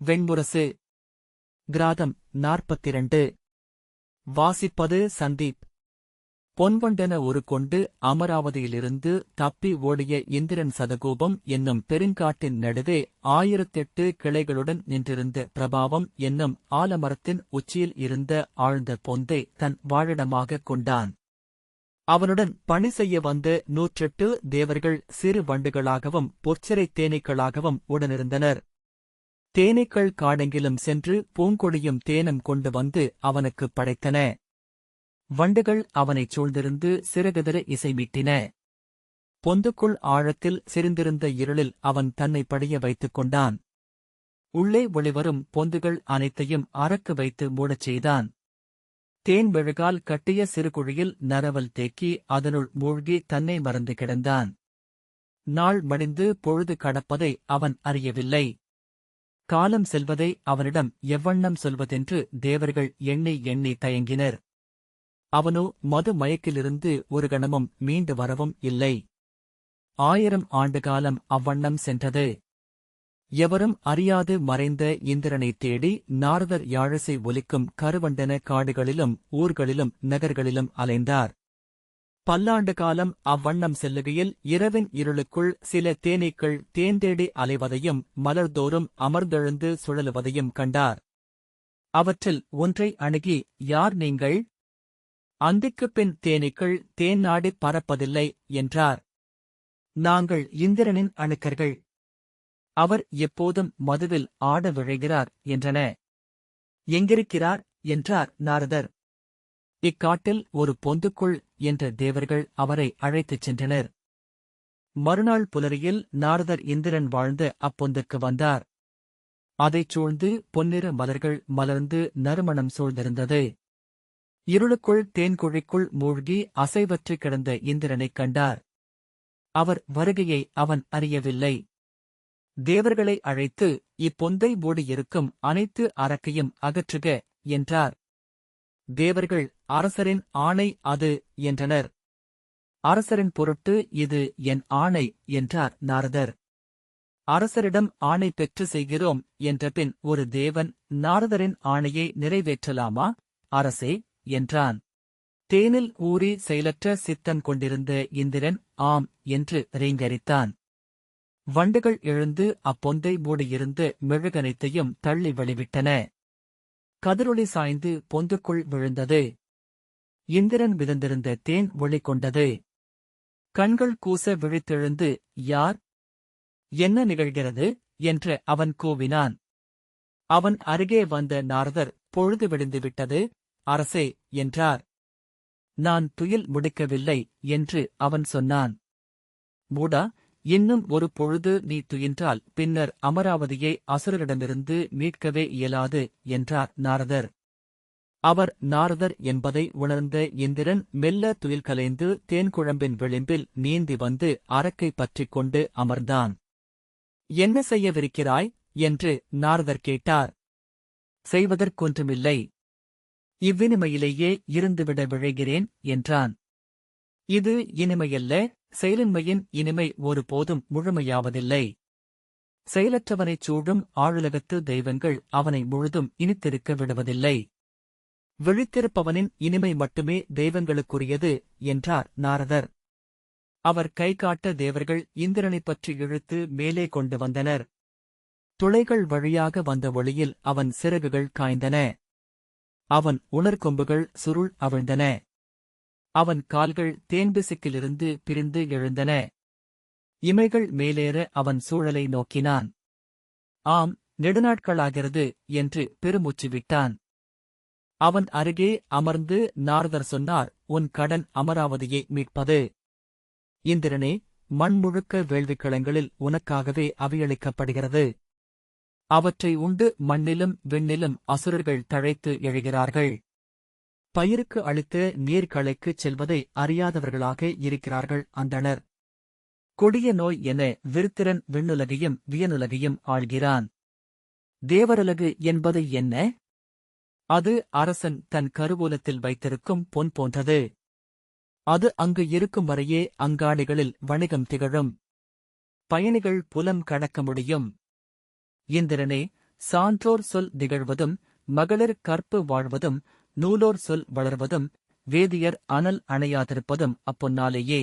வெண்முரசு. கிராதம் 42. வாசிப்பது சந்தீப். பொன்வண்டென ஒரு கொண்டு அமராவதியிலிருந்து தப்பி ஓடிய இந்திரன் சதகோபம் என்னும் பெருங்காட்டின் நடுவே 1008 கிளைகளுடன் நின்றிருந்த பிரபாவம் என்னும் ஆலமரத்தின் உச்சியில் இருந்த ஆழ்ந்த பொந்தை தன் வாழிடமாகக் கொண்டான். அவனுடன் பணி செய்ய வந்த 108 தேவர்கள் சிறு வண்டுகளாகவும் பொற்சிறைத் தேனீக்களாகவும் உடனிருந்தனர். தேனீக்கள் காடெங்கிலும் சென்று பூங்கொடியும் தேனும் கொண்டு வந்து அவனுக்குப் படைத்தன. வண்டுகள் அவனைச் சூழ்ந்திருந்து சிறகுதர இசைமீட்டின. பொந்துக்குள் ஆழத்தில் செறிந்திருந்த இருளில் அவன் தன்னை படிய வைத்துக் கொண்டான். உள்ளே ஒளிவரும் பொந்துகள் அனைத்தையும் அரக்கு வைத்து மூடச் செய்தான். தேன் மெழுகால் கட்டிய சிறுகுழியில் நரவல் தேக்கி அதனுள் மூழ்கி தன்னை மறந்து கிடந்தான். நாள் மடிந்து பொழுது கடப்பதை அவன் அறியவில்லை. காலம் செல்வதை அவனிடம் எவ்வண்ணம் சொல்வதென்று தேவர்கள் எண்ணி எண்ணி தயங்கினர். அவனோ மது மயக்கிலிருந்து ஒரு கணமும் மீண்டு வரவும் இல்லை. 1000 ஆண்டுகாலம் அவ்வண்ணம் சென்றது. எவரும் அறியாது மறைந்த இந்திரனைத் தேடி நாரதர் யாழிசை ஒலிக்கும் கருவண்டன காடுகளிலும் ஊர்களிலும் நகர்களிலும் அலைந்தார். பல்லாண்டு காலம் அவ்வண்ணம் செல்லுகையில் இரவின் இருளுக்குள் சில தேனீக்கள் தேன் தேடி அலைவதையும் மலர்தோறும் அமர்ந்தெழுந்து சுழலுவதையும் கண்டார். அவற்றில் ஒன்றை அணுகி, யார் நீங்கள்? அந்திக்குப் பின் தேனீக்கள் தேன் நாடிப் பறப்பதில்லை என்றார். நாங்கள் இந்திரனின் அணுக்கர்கள். அவர் எப்போதும் மதுவில் ஆட விழைகிறார் என்றன. எங்கிருக்கிறார் என்றார் நாரதர். இக்காட்டில் ஒரு பொந்துக்குள் என்ற தேவர்கள் அவரை அழைத்துச் சென்றனர். மறுநாள் புலரியில் நாரதர் இந்திரன் வாழ்ந்த அப்பொந்துக்கு வந்தார். அதைச் சூழ்ந்து பொன்னிற மலர்கள் மலர்ந்து நறுமணம் சூழ்ந்திருந்தது. இருளுக்குள் தேன்குழிக்குள் மூழ்கி அசைவற்று கிடந்த இந்திரனைக் கண்டார். அவர் வருகையை அவன் அறியவில்லை. தேவர்களை அழைத்து, இப்பொந்தை மூடியிருக்கும் அனைத்து அரக்கையும் அகற்றுக என்றார். தேவர்கள், அரசரின் ஆணை அது என்றனர். அரசரின் பொருட்டு இது என் ஆணை என்றார் நாரதர். அரசரிடம் ஆணை பெற்று செய்கிறோம் என்றபின் ஒரு தேவன் நாரதரின் ஆணையை நிறைவேற்றலாமா? அரசே என்றான். தேனில் ஊறி செயலற்ற சித்தம் கொண்டிருந்த இந்திரன் ஆம் என்று ரீங்கரித்தான். வண்டுகள் எழுந்து அப்பொந்தை மூடியிருந்த மெழுகனைத்தையும் தள்ளி வெளிவிட்டன. கதிரொளி சாய்ந்து பொந்துக்குள் விழுந்தது. இந்திரன் மிதந்திருந்த தேன் ஒளி கொண்டது. கண்கள் கூச விழித்தெழுந்து, யார்? என்ன நிகழ்கிறது என்று அவன் கூவினான். அவன் அருகே வந்த நாரதர், பொழுது விடிந்துவிட்டது அரசே என்றார். நான் துயில் முடிக்கவில்லை என்று அவன் சொன்னான். மூடா, இன்னும் ஒரு பொழுது நீ துயின்றால் பின்னர் அமராவதியை அசுரரிடமிருந்து மீட்கவே இயலாது என்றார் நாரதர். அவர் நாரதர் என்பதை உணர்ந்த இந்திரன் மெல்ல துயில் கலைந்து தேன்குழம்பின் விளிம்பில் நீந்தி வந்து அரக்கை பற்றிக் கொண்டு அமர்ந்தான். என்ன செய்யவிருக்கிறாய் என்று நாரதர் கேட்டார். செய்வதற்கொன்றுமில்லை. இவ்வினிமையிலேயே இருந்துவிட விழைகிறேன் என்றான். இது இனிமையல்ல, செயலின்மையின் இனிமை ஒருபோதும் முழுமையாவதில்லை. செயலற்றவனைச் சூழும் ஆளுலகத்து தெய்வங்கள் அவனை முழுதும் இனித்திருக்க விடுவதில்லை. விழித்திருப்பவனின் இனிமை மட்டுமே தெய்வங்களுக்குரியது என்றார் நாரதர். அவர் கைகாட்ட தேவர்கள் இந்திரனைப் பற்றி இழுத்து மேலே கொண்டு வந்தனர். துளைகள் வழியாக வந்த ஒளியில் அவன் சிறகுகள் காய்ந்தன. அவன் உணர்கொம்புகள் சுருள் அவிழ்ந்தன. அவன் கால்கள் தேன்பிசுக்கிலிருந்து பிரிந்து எழுந்தன. இமைகள் மேலேற அவன் சூழலை நோக்கினான். ஆம், நெடுநாட்களாகிறது என்று பெருமூச்சு விட்டான். அவன் அருகே அமர்ந்து நாரதர் சொன்னார், உன் கடன் அமராவதியை மீட்பது. இந்திரனே, மண் முழுக்க வேள்விக்களங்களில் உனக்காகவே அவியளிக்கப்படுகிறது. அவற்றை உண்டு மண்ணிலும் விண்ணிலும் அசுரர்கள் தழைத்து எழுகிறார்கள். பயிருக்கு அளித்த நீர்க்களைக்குச் செல்வதை அறியாதவர்களாக இருக்கிறார்கள் அந்தணர். கொடிய நோய் என விருத்திரன் விண்ணுலகையும் வியனுலகையும் ஆள்கிறான். தேவருலகு என்பது என்ன? அது அரசன் தன் கருவூலத்தில் வைத்திருக்கும் பொன் போன்றது. அது அங்கு இருக்கும் வரையே அங்காடிகளில் வணிகம் திகழும். பயணிகள் புலம் கடக்க முடியும். இந்திரனே, சான்றோர் சொல் திகழ்வதும் மகளிர் கற்பு வாழ்வதும் நூலோர் சொல் வளர்வதும் வேதியர் அனல் அணையாதிருப்பதும் அப்பொன்னாலேயே.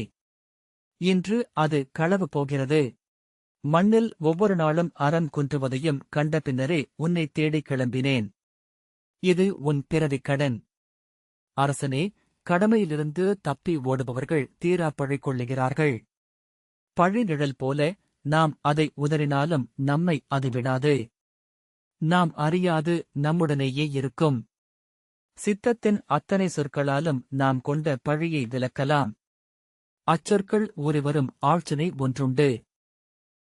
இன்று அது களவு போகிறது. மண்ணில் ஒவ்வொரு நாளும் அறம் குன்றுவதையும் கண்ட பின்னரே உன்னைத் தேடிக் கிளம்பினேன். இது உன் பிறவிக் கடன். அரசனே, கடமையிலிருந்து தப்பி ஓடுபவர்கள் தீரா பழி கொள்ளுகிறார்கள். பழி நிழல் போல நாம் அதை உதறினாலும் நம்மை அது விடாது. நாம் அறியாது நம்முடனேயே இருக்கும். சித்தத்தின் அத்தனை சொற்களாலும் நாம் கொண்ட பழியை விலக்கலாம். அச்சொற்கள் ஊறிவரும் ஆழ்ச்சினை ஒன்றுண்டு.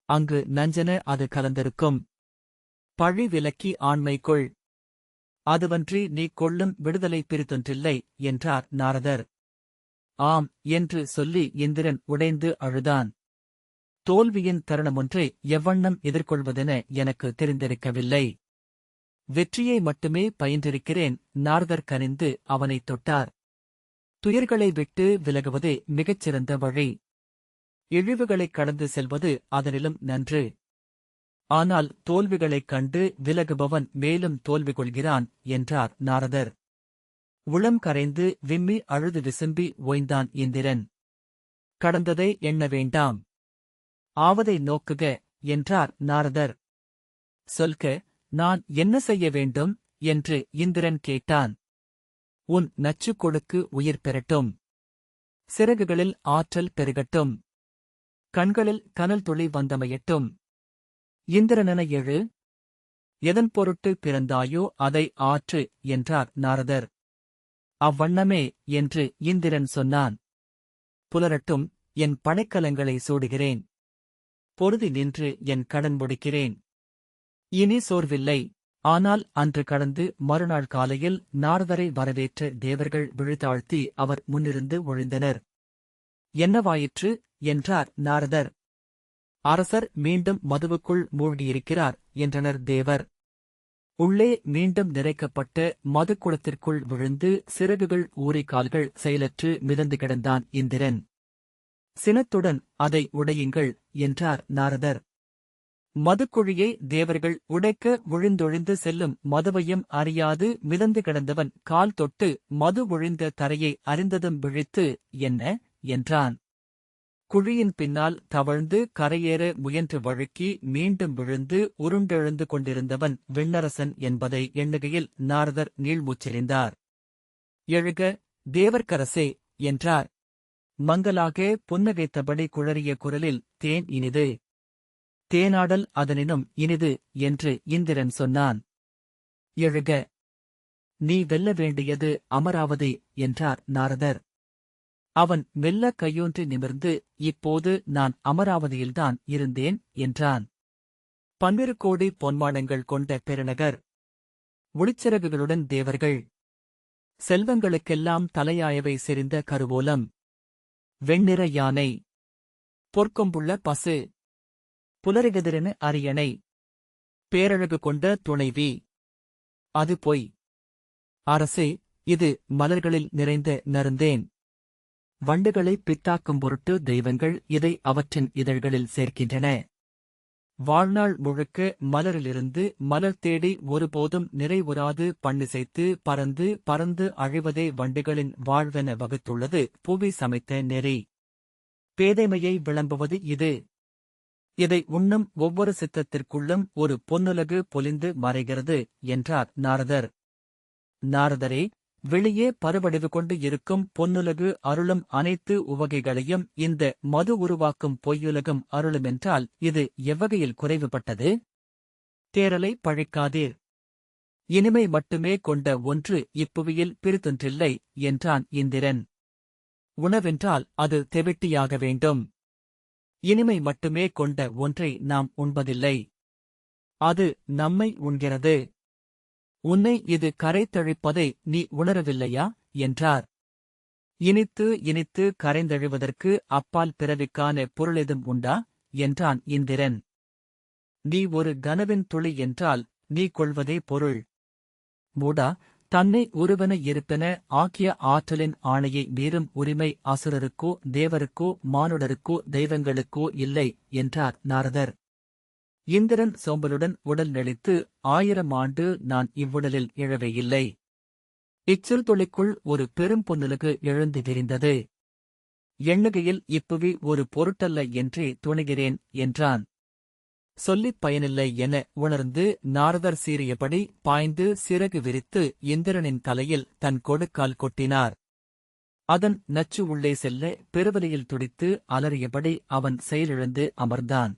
அங்கு நஞ்சன அது கலந்திருக்கும். பழி விலக்கி ஆண்மைக்குள். அதுவன்றி நீ கொள்ளும் விடுதலை பிரிதொன்றில்லை என்றார் நாரதர். ஆம் என்று சொல்லி இந்திரன் உடைந்து அழுதான். தோல்வியின் தருணமொன்றை எவ்வண்ணம் எதிர்கொள்வதென எனக்கு தெரிந்திருக்கவில்லை. வெற்றியை மட்டுமே பயின்றிருக்கிறேன். நாரதர் கனிந்து அவனைத் தொட்டார். துயர்களை விட்டு விலகுவதே மிகச்சிறந்த வழி. இழிவுகளைக் கடந்து செல்வது அதனிலும் நன்று. ஆனால் தோல்விகளைக் கண்டு விலகுபவன் மேலும் தோல்வி கொள்கிறான் என்றார் நாரதர். உளம் கரைந்து விம்மி அழுது விசும்பி ஓய்ந்தான் இந்திரன். கடந்ததை எண்ண வேண்டாம், ஆவதை நோக்குக என்றார் நாரதர். சொல்க, நான் என்ன செய்ய வேண்டும் என்று இந்திரன் கேட்டான். உன் நச்சுக் கொழுக்கு உயிர் பெறட்டும். சிறகுகளில் ஆற்றல் பெருகட்டும். கண்களில் கனல் துளி வந்தமையட்டும். இந்திரனென எழு. எதன் பொருட்டு பிறந்தாயோ அதை ஆற்று என்றார் நாரதர். அவ்வண்ணமே என்று இந்திரன் சொன்னான். புலரட்டும், என் படைக்கலங்களை சூடுகிறேன். பொருதி நின்று என் கடன் முடிக்கிறேன். இனி சோர்வில்லை. ஆனால் அன்று கடந்து மறுநாள் காலையில் நாரதரை வரவேற்ற தேவர்கள் விழுதாழ்த்தி அவர் முன்னிருந்து ஒழிந்தனர். என்னவாயிற்று என்றார் நாரதர். அரசர் மீண்டும் மதுவுக்குள் மூழ்கியிருக்கிறார் என்றனர் தேவர். உள்ளே மீண்டும் நிறைக்கப்பட்ட மதுக்குளத்திற்குள் விழுந்து சிறகுகள் ஊறி கால்கள் செயலற்று மிதந்து கிடந்தான் இந்திரன். சினத்துடன் அதை உடையுங்கள் என்றார் நாரதர். மதுக்குழியை தேவர்கள் உடைக்க விழுந்தொழிந்து செல்லும் மதுவையும் அறியாது மிதந்து கிடந்தவன் கால் தொட்டு மது ஒழிந்த தரையை அறிந்ததும் விழித்து என்ன என்றான். குழியின் பின்னால் தவழ்ந்து கரையேற முயன்று வழுக்கி மீண்டும் விழுந்து உருண்டெழுந்து கொண்டிருந்தவன் விண்ணரசன் என்பதை எண்ணுகையில் நாரதர் நீள்மூச்செறிந்தார். எழுக தேவர்க்கரசே என்றார். மங்கலாக புன்னகைத்தபடி குழறிய குரலில் தேன் இனிது. தேனாடல் அதனினும் இனிது என்று இந்திரன் சொன்னான். எழுக, நீ வெல்ல வேண்டியது அமராவதி என்றார் நாரதர். அவன் மெல்ல கையொன்றி நிமிர்ந்து இப்போது நான் அமராவதியில்தான் இருந்தேன் என்றான். 12 கோடி பொன்மாடங்கள் கொண்ட பெருநகர். ஒளிச்சிறகுகளுடன் தேவர்கள். செல்வங்களுக்கெல்லாம் தலையாயவை செறிந்த கருவூலம். வெண்ணிற யானை. பொற்கொம்புள்ள பசு. புலரிகதிரென அரியணை. பேரழகு கொண்ட துணைவி. அது பொய். அரசே, இது மலர்களில் நிறைந்த நறுந்தேன். வண்டுகளை பித்தாக்கும் பொருட்டு தெய்வங்கள் இதை அவற்றின் இதழ்களில் சேர்க்கின்றன. வாழ்நாள் முழுக்க மலரிலிருந்து மலர் தேடி ஒருபோதும் நிறைவுறாது பண்ணிசைத்து பறந்து பறந்து அழிவதே வண்டுகளின் வாழ்வென வகுத்துள்ளது புவி சமைத்த நெறி. பேதைமையை விளம்புவது இது. இதை உண்ணும் ஒவ்வொரு சித்தத்திற்குள்ளும் ஒரு பொன்னுலகு பொலிந்து மறைகிறது என்றார் நாரதர். நாரதரே, வெளியே பருவடிவு கொண்டு இருக்கும் பொன்னுலகு அருளும் அனைத்து உவகைகளையும் இந்த மது உருவாக்கும் பொய்யுலகம் அருளுமென்றால் இது எவ்வகையில் குறைவுபட்டது? தேரலை பழிக்காதீர். இனிமை மட்டுமே கொண்ட ஒன்று இப்புவியில் பிரிதொன்றில்லை என்றான் இந்திரன். உணவென்றால் அது தெவிட்டியாக வேண்டும். இனிமை மட்டுமே கொண்ட ஒன்றை நாம் உண்பதில்லை. அது நம்மை உண்கிறது. உன்னை இது கரைத்தழிப்பதை நீ உணரவில்லையா என்றார். இனித்து இனித்து கரைந்தழிவதற்கு அப்பால் பிறவிக்கான பொருளெதும் உண்டா என்றான் இந்திரன். நீ ஒரு கனவின் துளி என்றால் நீ கொள்வதே பொருள். மூடா, தன்னை உருவென இருப்பென ஆக்கிய ஆற்றலின் ஆணையை மீறும் உரிமை அசுரருக்கோ தேவருக்கோ மானுடருக்கோ தெய்வங்களுக்கோ இல்லை என்றார் நாரதர். இந்திரன் சோம்பலுடன் உடல் நெளித்து, 1000 ஆண்டு நான் இவ்வுடலில் எழவே இல்லை. இச்சிறுதுளிக்குள் ஒரு பெரும் பொன்னுலகு எழுந்து விரிந்தது. எண்ணுகையில் இப்புவி ஒரு பொருட்டல்ல என்றே துணிகிறேன் என்றான். சொல்லிப் பயனில்லை என உணர்ந்து நாரதர் சீறியபடி பாய்ந்து சிறகு விரித்து இந்திரனின் தலையில் தன் கொடுக்கால் கொட்டினார். அதன் நச்சு உள்ளே செல்ல பெருவலியில் துடித்து அலறியபடி அவன் செயலிழந்து அமர்ந்தான்.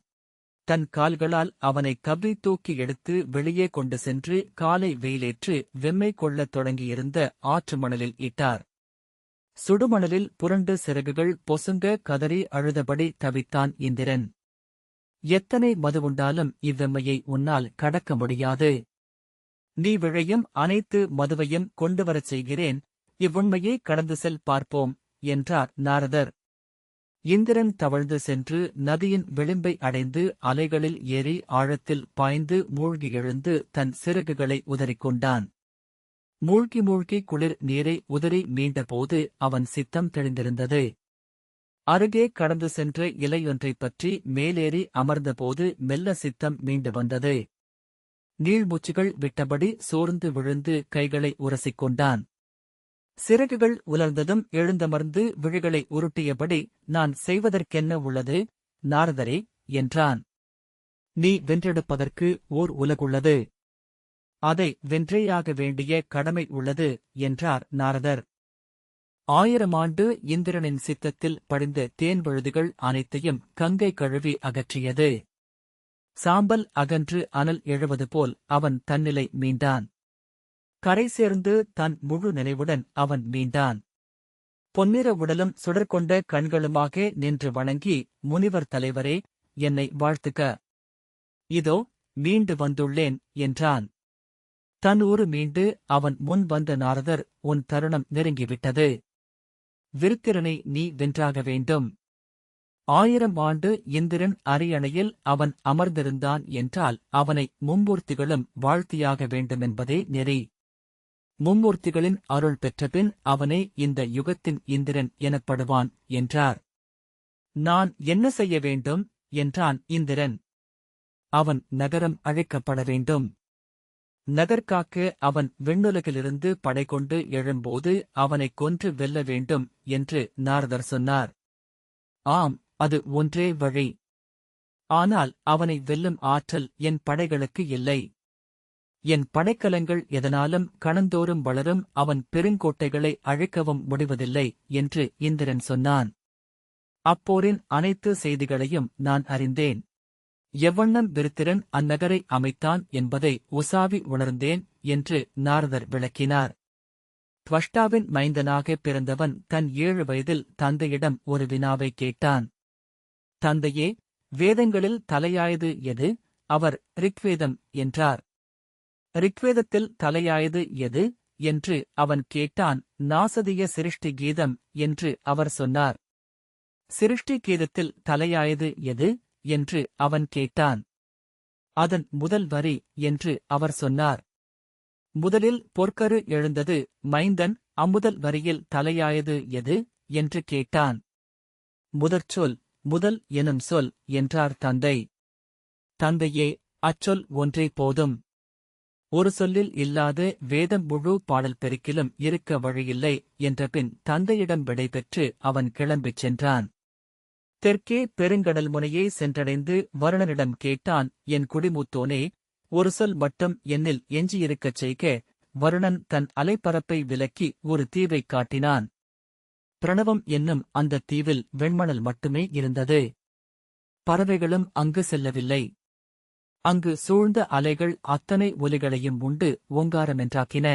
தன் கால்களால் அவனை கவ்வி தூக்கி எடுத்து வெளியே கொண்டு சென்று காலை வெயிலேற்று வெம்மை கொள்ளத் தொடங்கியிருந்த ஆற்று மணலில் இட்டார். சுடுமணலில் புரண்டு சிறகுகள் பொசுங்க கதறி அழுதபடி தவித்தான் இந்திரன். எத்தனை மதுவுண்டாலும் இவ்வெம்மையை உன்னால் கடக்க முடியாது. நீ விழையும் அனைத்து மதுவையும் கொண்டுவரச் செய்கிறேன், இவ்வுண்மையை கடந்து செல் பார்ப்போம் என்றார் நாரதர். இந்திரன் தவழ்ந்து சென்று நதியின் விளிம்பை அடைந்து அலைகளில் ஏறி ஆழத்தில் பாய்ந்து மூழ்கி எழுந்து தன் சிறகுகளை உதறிக்கொண்டான். மூழ்கி மூழ்கி குளிர் நீரை உதறி மீண்டபோது அவன் சித்தம் தெளிந்திருந்தது. அருகே கடந்து சென்ற இலையொன்றைப் பற்றி மேலேறி அமர்ந்தபோது மெல்ல சித்தம் மீண்டு வந்தது. நீள்மூச்சுகள் விட்டபடி சோர்ந்து விழுந்து கைகளை உரசிக்கொண்டான். சிறகுகள் உலர்ந்ததும் எழுந்தமர்ந்து விழிகளை உருட்டியபடி, நான் செய்வதற்கென்ன உள்ளது, நாரதரே என்றான். நீ வென்றெடுப்பதற்கு ஓர் உலகுள்ளது. அதை வென்றேயாக வேண்டிய கடமை உள்ளது என்றார் நாரதர். 1000 ஆண்டு இந்திரனின் சித்தத்தில் படிந்த தேன்வழுதுகள் அனைத்தையும் கங்கை கழுவி அகற்றியது. சாம்பல் அகன்று அனல் எழுவது போல் அவன் தன்னிலை மீண்டான். கரை சேர்ந்து தன் முழு நினைவுடன் அவன் மீண்டான். பொன்னிற உடலும் சுடர்கொண்ட கண்களுமாக நின்று வணங்கி, முனிவர் தலைவரே, என்னை வாழ்த்துக. இதோ மீண்டு வந்துள்ளேன் என்றான். தன் ஊரு மீண்டு அவன் முன் வந்த நாரதர், உன் தருணம் நெருங்கிவிட்டது. விருத்திரனை நீ வென்றாக வேண்டும். 1000 ஆண்டு இந்திரன் அரியணையில் அவன் அமர்ந்திருந்தான் என்றால் அவனை மும்மூர்த்திகளும் வாழ்த்தியாக வேண்டுமென்பதே நெறி. மும்மூர்த்திகளின் அருள் பெற்றபின் அவனே இந்த யுகத்தின் இந்திரன் எனப்படுவான் என்றார். நான் என்ன செய்ய வேண்டும் என்றான் இந்திரன். அவன் நகரம் அழைக்கப்பட வேண்டும். நகர்காக்க அவன் விண்ணுலகிலிருந்து படைகொண்டு எழும்போது அவனைக் கொன்று வெல்ல வேண்டும் என்று நாரதர் சொன்னார். ஆம், அது ஒன்றே வழி. ஆனால் அவனை வெல்லும் ஆற்றல் என் படைகளுக்கு இல்லை. என் படைக்கலங்கள் எதனாலும் கணந்தோறும் வளரும், அவன் பெருங்கோட்டைகளை அழிக்கவும் முடிவதில்லை என்று இந்திரன் சொன்னான். அப்போரின் அனைத்து செய்திகளையும் நான் அறிந்தேன். எவ்வண்ணம் விருத்திரன் அந்நகரை அமைத்தான் என்பதை உசாவி உணர்ந்தேன் என்று நாரதர் விளக்கினார். துவஷ்டாவின் மைந்தனாக பிறந்தவன் தன் 7 வயதில் தந்தையிடம் ஒரு வினாவை கேட்டான். தந்தையே, வேதங்களில் தலையாயது எது? அவர் ரிக்வேதம் என்றார். ரிக்வேதத்தில் தலையாயது எது என்று அவன் கேட்டான். நாசதிய சிருஷ்டி கீதம் என்று அவர் சொன்னார். சிருஷ்டி கீதத்தில் தலையாயது எது என்று அவன் கேட்டான். அதன் முதல் வரி என்று அவர் சொன்னார். முதலில் பொற்கரு எழுந்தது மைந்தன், அம்முதல் வரியில் தலையாயது எது என்று கேட்டான். முதற்சொல், முதல் எனும் சொல் என்றார் தந்தை. தந்தையே, அச்சொல் ஒன்றே போதும். ஒரு சொல்லில் இல்லாத வேதம் முழு பாடல் பெருக்கிலும் இருக்க வழியில்லை என்றபின் தந்தையிடம் விடைபெற்று அவன் கிளம்பிச் சென்றான். தெற்கே பெருங்கடல் முனையே சென்றடைந்து வருணனிடம் கேட்டான். என் குடிமூத்தோனே, ஒரு சொல் மட்டும் என்னில் எஞ்சியிருக்கச் செய்க. வருணன் தன் அலைப்பரப்பை விலக்கி ஒரு தீவைக் காட்டினான். பிரணவம் என்னும் அந்த தீவில் வெண்மணல் மட்டுமே இருந்தது. பறவைகளும் அங்கு செல்லவில்லை. அங்கு சூழ்ந்த அலைகள் அத்தனை ஒலிகளையும் உண்டு ஓங்காரமென்றாக்கின.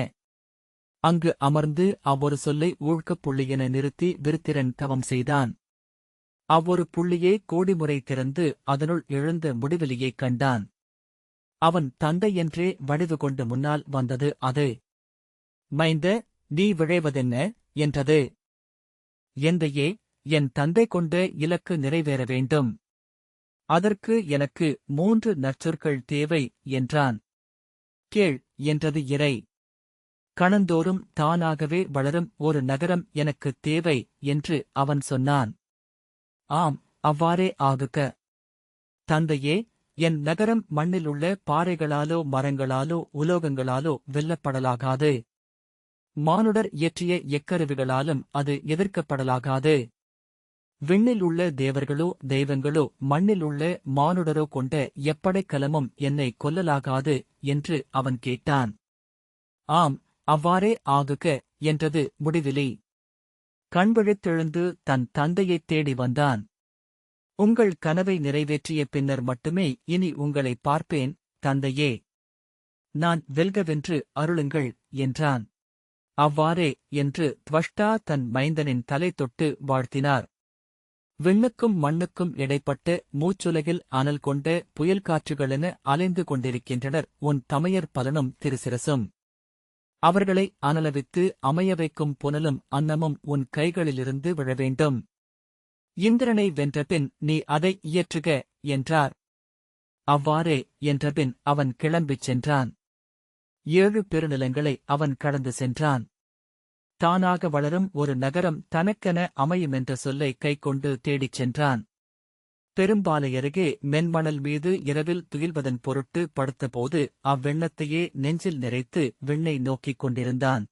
அங்கு அமர்ந்து அவ்வொரு சொல்லை ஊழ்க்கப் புள்ளியென நிறுத்தி விருத்திரன் தவம் செய்தான். அவ்வொரு புள்ளியே கோடிமுறை திறந்து அதனுள் எழுந்த முடிவெளியைக் கண்டான். அவன் தந்தை என்றே வடிவு கொண்டு முன்னால் வந்தது அது. மைந்த, நீ விழைவதென்ன என்றது. எந்தையே, என் தந்தை கொண்ட இலக்கு நிறைவேற வேண்டும். அதற்கு எனக்கு 3 நற்சொற்கள் தேவை என்றான். கேள் என்றது இறை. கணந்தோறும் தானாகவே வளரும் ஒரு நகரம் எனக்குத் தேவை என்று அவன் சொன்னான். ஆம், அவ்வாறே ஆகுக. தந்தையே, என் நகரம் மண்ணிலுள்ள பாறைகளாலோ மரங்களாலோ உலோகங்களாலோ வெல்லப்படலாகாது. மானுடர் இயற்றிய எக்கருவிகளாலும் அது எதிர்க்கப்படலாகாது. விண்ணில் உள்ள தேவர்களோ தெய்வங்களோ மண்ணில் உள்ள மானுடரோ கொண்ட எப்படைக்கலமும் என்னை கொல்லலாகாது என்று அவன் கேட்டான். ஆம், அவ்வாறே ஆகுக என்றது முடிவிலி. கண்விழித்தெழுந்து தன் தந்தையைத் தேடி வந்தான். உங்கள் கனவை நிறைவேற்றிய பின்னர் மட்டுமே இனி உங்களை பார்ப்பேன், தந்தையே. நான் வெல்கவென்று அருளுங்கள் என்றான். அவ்வாறே என்று துவஷ்டா தன் மைந்தனின் தலை தொட்டு வாழ்த்தினார். விண்ணுக்கும் மண்ணுக்கும் இடைப்பட்ட மூச்சுலகில் அனல் கொண்ட புயல் காற்றுகளென அலைந்து கொண்டிருக்கின்றனர் உன் தமையர் பலனும் திருசிரசும். அவர்களை அனலவித்து அமைய வைக்கும் புனலும் அன்னமும் உன் கைகளிலிருந்து விழவேண்டும். இந்திரனை வென்றபின் நீ அதை இயற்றுக என்றார். அவ்வாறே என்றபின் அவன் கிளம்பிச் சென்றான். 7 பெருநிலங்களை அவன் கடந்து சென்றான். தானாக வளரும் ஒரு நகரம் தனக்கென அமையுமென்ற சொல்லை கைக்கொண்டு தேடிச் சென்றான். பெரும்பாலை அருகே மென்மணல் மீது இரவில் துயில்வதன் பொருட்டு படுத்தபோது அவ்வெண்ணத்தையே நெஞ்சில் நிறைத்து விண்ணை நோக்கிக் கொண்டிருந்தான்.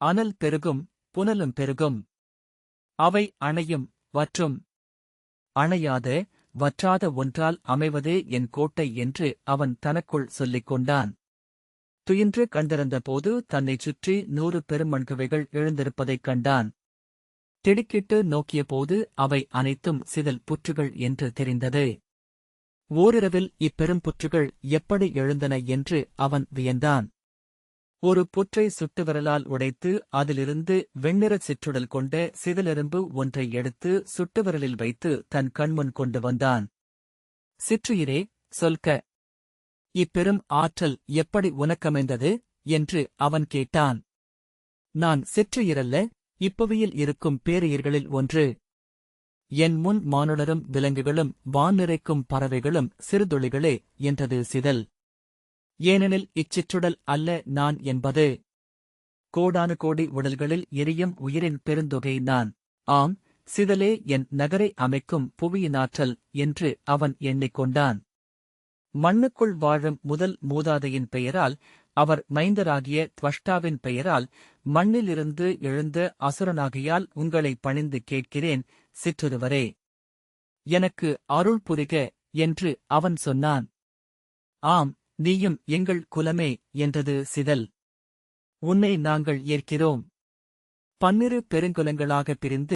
அனல் பெருகும், புனலும் பெருகும். அவை அணையும், வற்றும். அணையாத, வற்றாத ஒன்றால் அமைவதே என் கோட்டை என்று அவன் தனக்குள் சொல்லிக் கொண்டான். துயின்று கண்டிருந்தபோது தன்னைச் சுற்றி 100 பெருமண்குவைகள் எழுந்திருப்பதைக் கண்டான். திடுக்கிட்டு நோக்கியபோது அவை அனைத்தும் சிதல் புற்றுகள் என்று தெரிந்தது. ஓரிரவில் இப்பெரும் புற்றுகள் எப்படி எழுந்தன என்று அவன் வியந்தான். ஒரு புற்றை சுட்டுவிரலால் உடைத்து அதிலிருந்து வெண்ணிறச் சிற்றுடல் கொண்ட சிதலெரும்பு ஒன்றை எடுத்து சுட்டுவிரலில் வைத்து தன் கண்முன் கொண்டு வந்தான். சிற்றுயிரே, சொல்க. இப்பெரும் ஆற்றல் எப்படி உனக்கமைந்தது என்று அவன் கேட்டான். நான் சிற்றுயிரல்ல, இப்புவியில் இருக்கும் பேருயிர்களில் ஒன்று. என் முன் மானுடரும் விலங்குகளும் வான் நிறைக்கும் பறவைகளும் சிறுதுளிகளே என்றது சிதல். ஏனெனில் இச்சிற்றுடல் அல்ல நான் என்பது. கோடானு கோடி உடல்களில் எரியும் உயிரின் பெருந்தொகை நான். ஆம், சிதலே என் நகரை அமைக்கும் புவியினாற்றல் என்று அவன் எண்ணிக்கொண்டான். மண்ணுக்குள் வாழும் முதல் மூதாதையின் பெயரால், அவர் மைந்தராகிய துவஷ்டாவின் பெயரால், மண்ணிலிருந்து எழுந்த அசுரனாகியால் உங்களை பணிந்து கேட்கிறேன், சிற்றுருவரே. எனக்கு அருள் புரிக என்று அவன் சொன்னான். ஆம், நீயும் எங்கள் குலமே என்றது சிதல். உன்னை நாங்கள் ஏற்கிறோம். 12 பெருங்குலங்களாகப் பிரிந்து